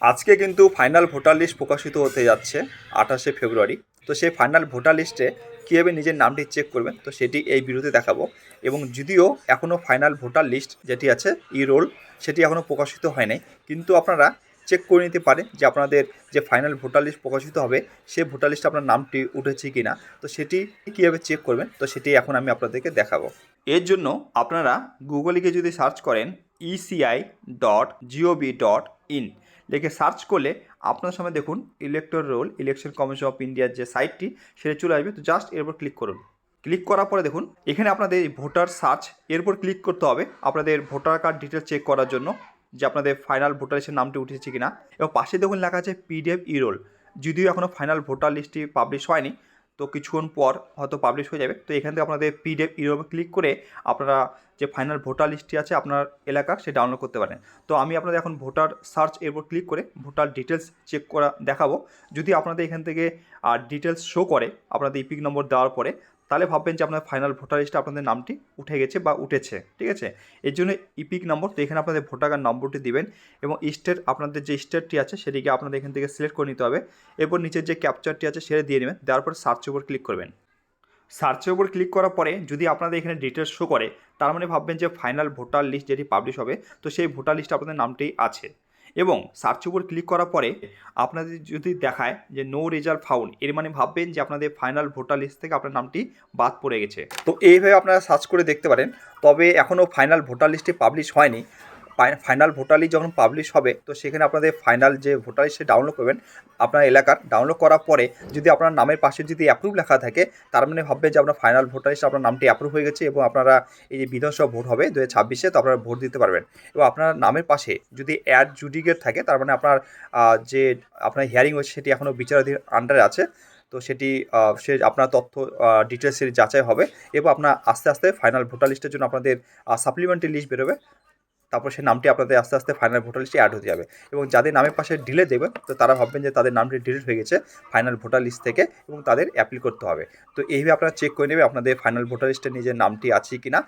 আজকে কিন্তু final voter list প্রকাশিত হতে যাচ্ছে 28শে ফেব্রুয়ারি। তো সেই ফাইনাল ভোটার লিস্টে কীভাবে নিজের নামটি চেক করবেন তো সেটি এই ভিডিওতে দেখাবো। এবং যদিও এখনও ফাইনাল ভোটার লিস্ট যেটি আছে ই রোল সেটি এখনও প্রকাশিত হয় নাই, কিন্তু আপনারা চেক করে নিতে পারেন যে আপনাদের যে ফাইনাল ভোটার লিস্ট প্রকাশিত হবে সেই ভোটার লিস্টে আপনার নামটি উঠেছে কি না। তো সেটি কীভাবে চেক করবেন তো সেটি এখন আমি আপনাদেরকে দেখাবো। এর জন্য আপনারা গুগলে গিয়ে যদি সার্চ করেন eci.gov.in লিখে সার্চ করলে আপনার সামনে দেখুন elector roll election commission of ইন্ডিয়ার যে সাইটটি সেটা চলে আসবে। তো জাস্ট এর উপর ক্লিক করুন। ক্লিক করার পরে দেখুন এখানে আপনাদের ভোটার সার্চ এর উপর ক্লিক করতে হবে আপনাদের ভোটার কার্ড ডিটেলস চেক করার জন্য যে আপনাদের ফাইনাল ভোটার লিস্টের নামটি উঠেছে কিনা। এবং পাশে দেখুন লেখা আছে পিডিএফ ই রোল। যদিও এখনও ফাইনাল ভোটার লিস্টটি পাবলিশ হয়নি, তো কিছুক্ষণ পর হয়তো পাবলিশ হয়ে যাবে। তো এখান থেকে আপনাদের পিডিএফ ই রোল ক্লিক করে আপনারা যে ফাইনাল ভোটার লিস্টটি আছে আপনার এলাকার সে ডাউনলোড করতে পারেন। তো আমি আপনাদের এখন ভোটার সার্চ এর উপর ক্লিক করে ভোটার ডিটেলস চেক করা দেখাবো। যদি আপনাদের এখান থেকে ডিটেলস শো করে আপনাদের ইপিক নম্বর দেওয়ার পরে, তাহলে ভাববেন যে আপনার ফাইনাল ভোটার লিস্টে আপনাদের নামটি উঠে গেছে বা উঠেছে, ঠিক আছে। এর জন্য ইপিক নম্বর, তো এখানে আপনাদের ভোটার কার্ড নম্বরটি দিবেন এবং স্টেট আপনাদের যে স্টেটটি আছে সেটিকে আপনাদের এখান থেকে সিলেক্ট করে নিতে হবে। এরপর নিচের যে ক্যাপচারটি আছে সেটা দিয়ে নেবেন, দেওয়ার পর সার্চের উপর ক্লিক করবেন। সার্চের উপর ক্লিক করার পরে যদি আপনাদের এখানে ডিটেলস শো করে, তার মানে ভাববেন যে ফাইনাল ভোটার লিস্ট যেটি পাবলিশ হবে তো সেই ভোটার লিস্টে আপনাদের নামটি আছে। এবং সার্চের উপর ক্লিক করার পরে আপনাদের যদি দেখায় যে নো রেজাল্ট ফাউন্ড, এর মানে ভাববেন যে আপনাদের ফাইনাল ভোটার লিস্ট থেকে আপনার নামটি বাদ পড়ে গেছে। তো এইভাবে আপনারা সার্চ করে দেখতে পারেন। তবে এখনও ফাইনাল ভোটার লিস্টে পাবলিশ হয়নি। ফাইনাল ভোটার লিস্ট যখন পাবলিশ হবে তো সেখানে আপনাদের ফাইনাল যে ভোটার লিস্টে ডাউনলোড করবেন আপনার এলাকার, ডাউনলোড করার পরে যদি আপনার নামের পাশে যদি অ্যাপ্রুভ লেখা থাকে তার মানে ভাববেন যে আপনার ফাইনাল ভোটার লিস্টে আপনার নামটি অ্যাপ্রুভ হয়ে গেছে এবং আপনারা এই যে বিধানসভা ভোট হবে 2026-এ, তো আপনারা ভোট দিতে পারবেন। এবং আপনার নামের পাশে যদি অ্যাড জুডিকেট থাকে তার মানে আপনার যে আপনার হিয়ারিং হয়েছে সেটি এখনও বিচারাধীন আন্ডারে আছে। তো সেটি সে আপনার তথ্য ডিটেলসের যাচাই হবে এবং আপনার আস্তে আস্তে ফাইনাল ভোটার লিস্টের জন্য আপনাদের সাপ্লিমেন্টারি লিস্ট বেরোবে। তারপর সেই নামটি আপনাদের আস্তে আস্তে ফাইনাল ভোটার লিস্টে অ্যাড হতে যাবে। এবং যাদের নামের পাশে ডিলিট দেবে তো তারা ভাববেন যে তাদের নামটি ডিলিট হয়ে গেছে ফাইনাল ভোটার লিস্ট থেকে এবং তাদের অ্যাপিল করতে হবে। তো এইভাবে আপনারা চেক করে নেবে আপনাদের ফাইনাল ভোটার লিস্টে নিজের নামটি আছে কি না।